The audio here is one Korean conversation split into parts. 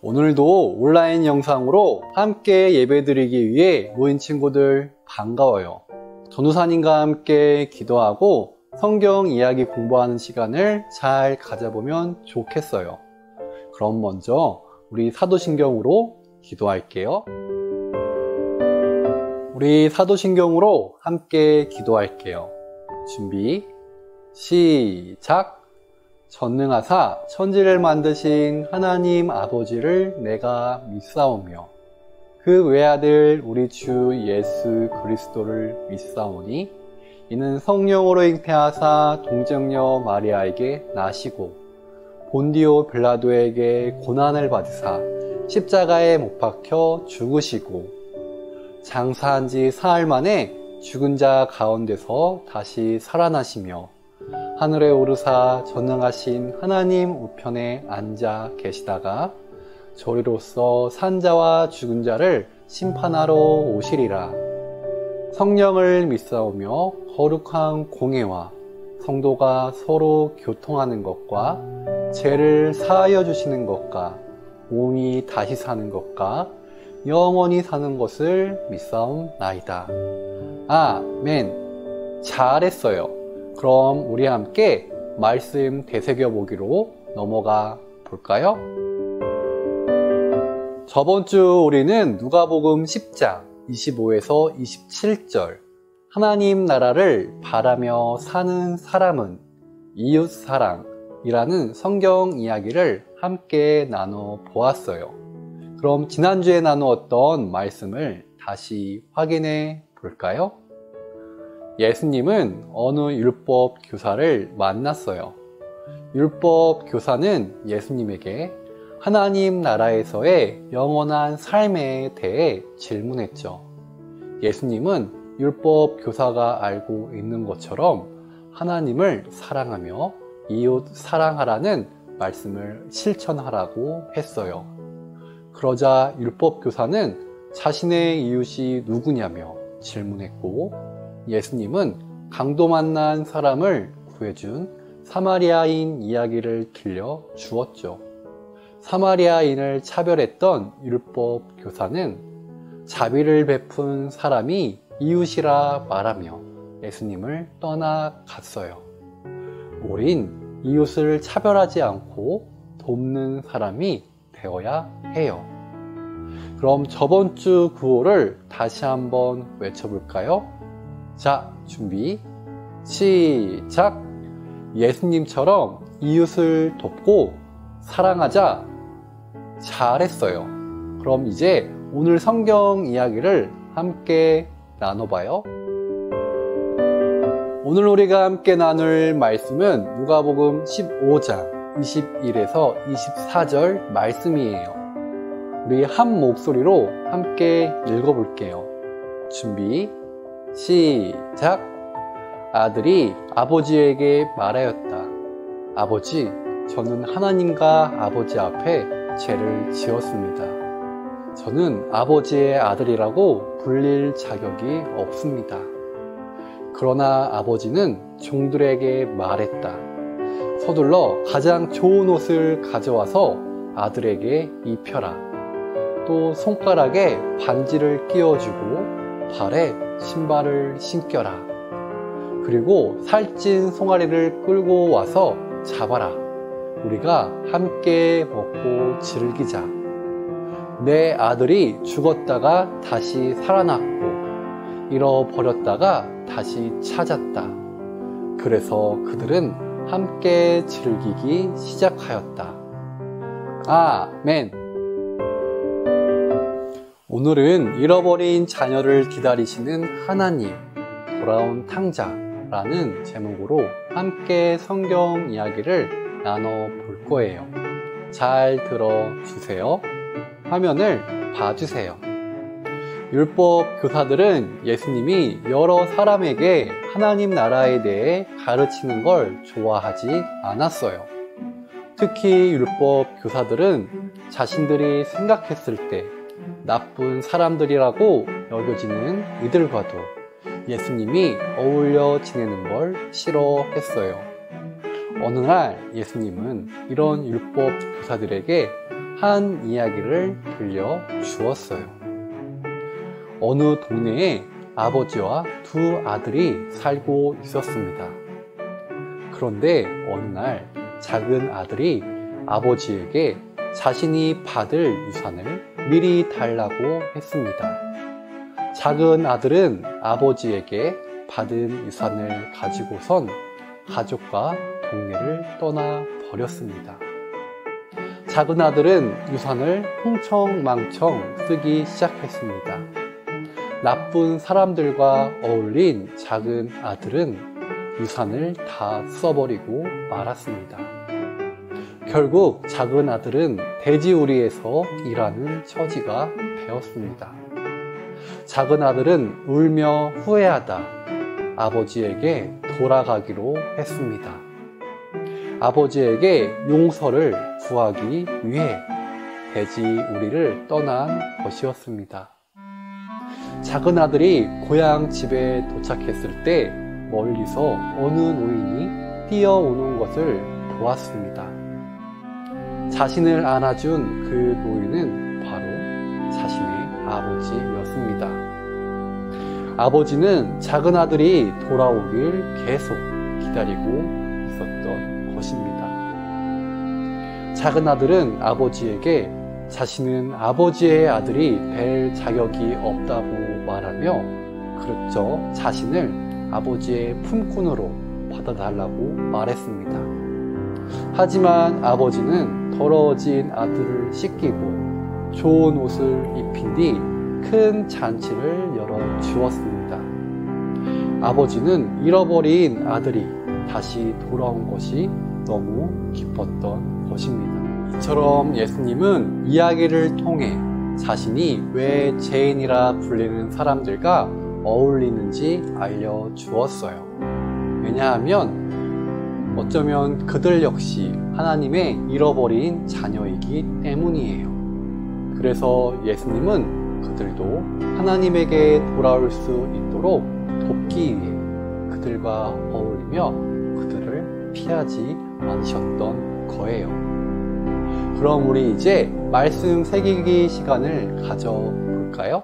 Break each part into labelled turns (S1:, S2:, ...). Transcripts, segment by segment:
S1: 오늘도 온라인 영상으로 함께 예배드리기 위해 모인 친구들 반가워요. 전도사님과 함께 기도하고 성경 이야기 공부하는 시간을 잘 가져보면 좋겠어요. 그럼 먼저 우리 사도신경으로 기도할게요. 우리 사도신경으로 함께 기도할게요. 준비, 시작! 전능하사 천지를 만드신 하나님 아버지를 내가 믿사오며 그 외아들 우리 주 예수 그리스도를 믿사오니 이는 성령으로 잉태하사 동정녀 마리아에게 나시고 본디오 빌라도에게 고난을 받으사 십자가에 못 박혀 죽으시고 장사한 지 사흘 만에 죽은 자 가운데서 다시 살아나시며 하늘에 오르사 전능하신 하나님 우편에 앉아 계시다가 저리로서 산자와 죽은 자를 심판하러 오시리라. 성령을 믿사오며 거룩한 공예와 성도가 서로 교통하는 것과 죄를 사하여 주시는 것과 몸이 다시 사는 것과 영원히 사는 것을 믿사옵나이다. 아멘. 잘했어요. 그럼 우리 함께 말씀 되새겨보기로 넘어가 볼까요? 저번 주 우리는 누가복음 10장 25에서 27절 하나님 나라를 바라며 사는 사람은 이웃사랑이라는 성경 이야기를 함께 나눠 보았어요. 그럼 지난주에 나누었던 말씀을 다시 확인해 볼까요? 예수님은 어느 율법 교사를 만났어요. 율법 교사는 예수님에게 하나님 나라에서의 영원한 삶에 대해 질문했죠. 예수님은 율법 교사가 알고 있는 것처럼 하나님을 사랑하며 이웃 사랑하라는 말씀을 실천하라고 했어요. 그러자 율법 교사는 자신의 이웃이 누구냐며 질문했고 예수님은 강도 만난 사람을 구해준 사마리아인 이야기를 들려 주었죠. 사마리아인을 차별했던 율법 교사는 자비를 베푼 사람이 이웃이라 말하며 예수님을 떠나갔어요. 우린 이웃을 차별하지 않고 돕는 사람이 되어야 해요. 그럼 저번 주 구호를 다시 한번 외쳐볼까요? 자, 준비, 시작! 예수님처럼 이웃을 돕고 사랑하자. 잘했어요. 그럼 이제 오늘 성경 이야기를 함께 나눠봐요. 오늘 우리가 함께 나눌 말씀은 누가복음 15장 21에서 24절 말씀이에요. 우리 한 목소리로 함께 읽어볼게요. 준비, 시작! 아들이 아버지에게 말하였다. 아버지, 저는 하나님과 아버지 앞에 죄를 지었습니다. 저는 아버지의 아들이라고 불릴 자격이 없습니다. 그러나 아버지는 종들에게 말했다. 서둘러 가장 좋은 옷을 가져와서 아들에게 입혀라. 또 손가락에 반지를 끼워주고 발에 신발을 신겨라. 그리고 살찐 송아리를 끌고 와서 잡아라. 우리가 함께 먹고 즐기자. 내 아들이 죽었다가 다시 살아났고 잃어버렸다가 다시 찾았다. 그래서 그들은 함께 즐기기 시작하였다. 아멘. 오늘은 잃어버린 자녀를 기다리시는 하나님, 돌아온 탕자라는 제목으로 함께 성경 이야기를 나눠볼 거예요. 잘 들어주세요. 화면을 봐주세요. 율법 교사들은 예수님이 여러 사람에게 하나님 나라에 대해 가르치는 걸 좋아하지 않았어요. 특히 율법 교사들은 자신들이 생각했을 때 나쁜 사람들이라고 여겨지는 이들과도 예수님이 어울려 지내는 걸 싫어했어요. 어느 날 예수님은 이런 율법 교사들에게 한 이야기를 들려주었어요. 어느 동네에 아버지와 두 아들이 살고 있었습니다. 그런데 어느 날 작은 아들이 아버지에게 자신이 받을 유산을 미리 달라고 했습니다. 작은 아들은 아버지에게 받은 유산을 가지고선 가족과 동네를 떠나 버렸습니다. 작은 아들은 유산을 흥청망청 쓰기 시작했습니다. 나쁜 사람들과 어울린 작은 아들은 유산을 다 써버리고 말았습니다. 결국 작은 아들은 돼지우리에서 일하는 처지가 되었습니다. 작은 아들은 울며 후회하다 아버지에게 돌아가기로 했습니다. 아버지에게 용서를 구하기 위해 돼지우리를 떠난 것이었습니다. 작은 아들이 고향 집에 도착했을 때 멀리서 어느 노인이 뛰어오는 것을 보았습니다. 자신을 안아준 그 노인은 바로 자신의 아버지였습니다. 아버지는 작은 아들이 돌아오길 계속 기다리고 있었던 것입니다. 작은 아들은 아버지에게 자신은 아버지의 아들이 될 자격이 없다고 말하며 그렇죠 자신을 아버지의 품꾼으로 받아달라고 말했습니다. 하지만 아버지는 더러워진 아들을 씻기고 좋은 옷을 입힌 뒤 큰 잔치를 열어 주었습니다. 아버지는 잃어버린 아들이 다시 돌아온 것이 너무 기뻤던 것입니다. 이처럼 예수님은 이야기를 통해 자신이 왜 죄인이라 불리는 사람들과 어울리는지 알려주었어요. 왜냐하면 어쩌면 그들 역시 하나님의 잃어버린 자녀이기 때문이에요. 그래서 예수님은 그들도 하나님에게 돌아올 수 있도록 돕기 위해 그들과 어울리며 그들을 피하지 않으셨던 거예요. 그럼 우리 이제 말씀 새기기 시간을 가져볼까요?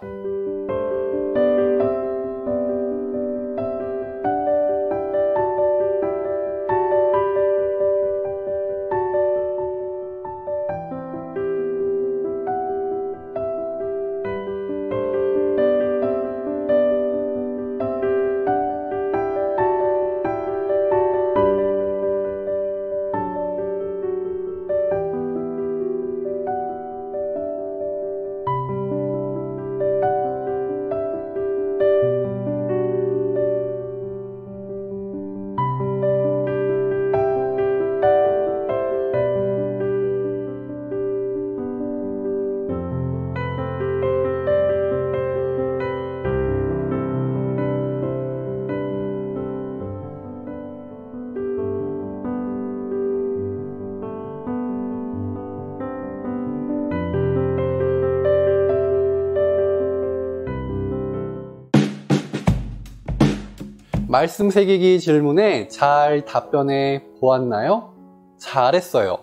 S1: 말씀 새기기 질문에 잘 답변해 보았나요? 잘했어요.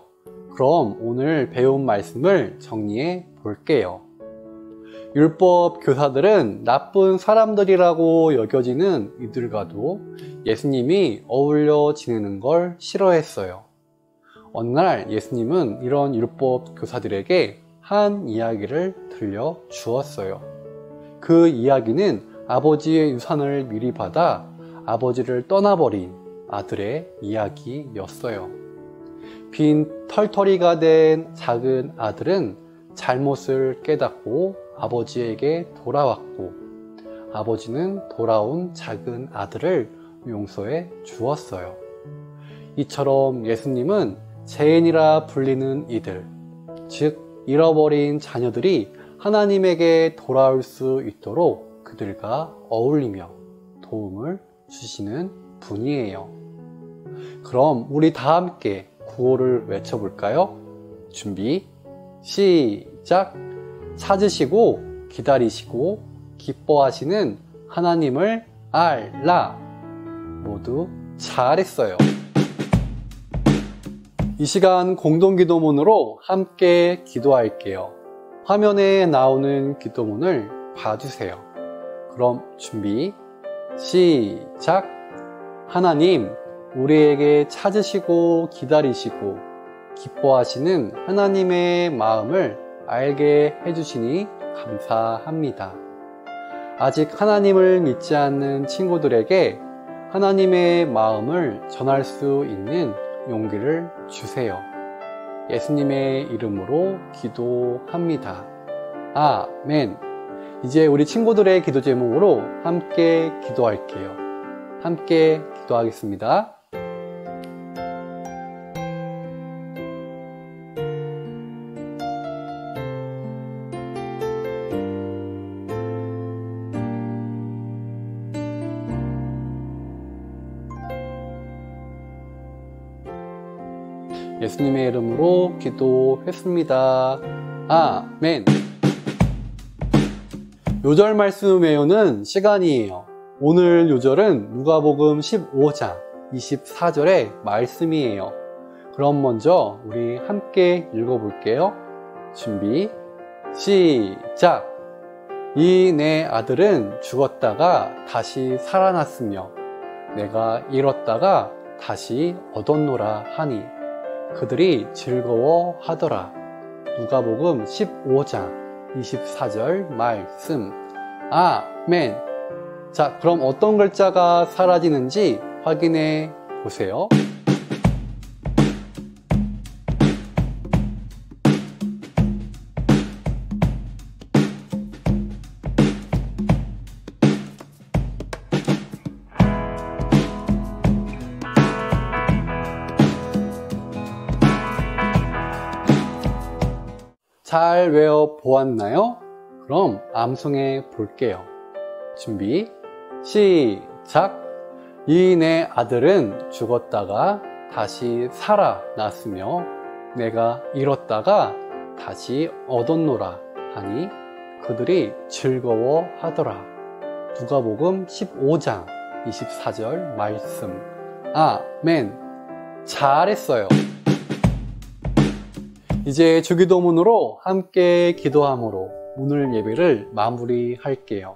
S1: 그럼 오늘 배운 말씀을 정리해 볼게요. 율법 교사들은 나쁜 사람들이라고 여겨지는 이들과도 예수님이 어울려 지내는 걸 싫어했어요. 어느 날 예수님은 이런 율법 교사들에게 한 이야기를 들려주었어요. 그 이야기는 아버지의 유산을 미리 받아 아버지를 떠나버린 아들의 이야기였어요. 빈 털터리가 된 작은 아들은 잘못을 깨닫고 아버지에게 돌아왔고 아버지는 돌아온 작은 아들을 용서해 주었어요. 이처럼 예수님은 죄인이라 불리는 이들, 즉 잃어버린 자녀들이 하나님에게 돌아올 수 있도록 그들과 어울리며 도움을 주시는 분이에요. 그럼 우리 다 함께 구호를 외쳐볼까요? 준비, 시작! 찾으시고 기다리시고 기뻐하시는 하나님을 알라! 모두 잘했어요. 이 시간 공동기도문으로 함께 기도할게요. 화면에 나오는 기도문을 봐주세요. 그럼 준비, 시작! 하나님, 우리에게 찾으시고 기다리시고 기뻐하시는 하나님의 마음을 알게 해주시니 감사합니다. 아직 하나님을 믿지 않는 친구들에게 하나님의 마음을 전할 수 있는 용기를 주세요. 예수님의 이름으로 기도합니다. 아멘. 이제 우리 친구들의 기도 제목으로 함께 기도할게요. 함께 기도하겠습니다. 예수님의 이름으로 기도했습니다. 아멘. 요절 말씀 외우는 시간이에요. 오늘 요절은 누가복음 15장 24절의 말씀이에요. 그럼 먼저 우리 함께 읽어볼게요. 준비, 시작! 이 내 아들은 죽었다가 다시 살아났으며 내가 잃었다가 다시 얻었노라 하니 그들이 즐거워하더라. 누가복음 15장 24절 말씀. 아멘. 자, 그럼 어떤 글자가 사라지는지 확인해 보세요. 잘 외워 보았나요? 그럼 암송해 볼게요. 준비, 시작! 이 내 아들은 죽었다가 다시 살아났으며 내가 잃었다가 다시 얻었노라 하니 그들이 즐거워하더라. 누가복음 15장 24절 말씀. 아멘. 잘했어요. 이제 주기도문으로 함께 기도함으로 오늘 예배를 마무리할게요.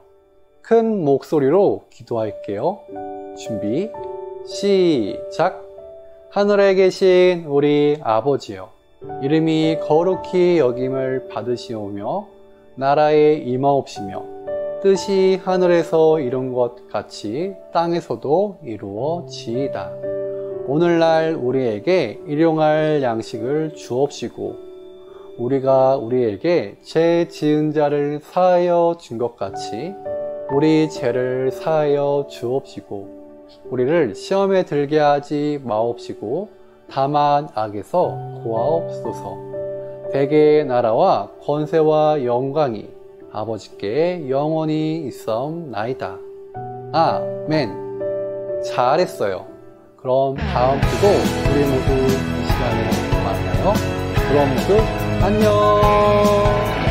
S1: 큰 목소리로 기도할게요. 준비, 시작! 하늘에 계신 우리 아버지여, 이름이 거룩히 여김을 받으시오며 나라에 임하옵시며 뜻이 하늘에서 이룬 것 같이 땅에서도 이루어지이다. 오늘날 우리에게 일용할 양식을 주옵시고 우리가 우리에게 죄 지은 자를 사하여 준 것 같이 우리 죄를 사하여 주옵시고 우리를 시험에 들게 하지 마옵시고 다만 악에서 구하옵소서. 대개의 나라와 권세와 영광이 아버지께 영원히 있사옵나이다. 아멘. 잘했어요. 그럼 다음 주도 우리 모두 이 시간에 만나요. 그럼 모두 안녕.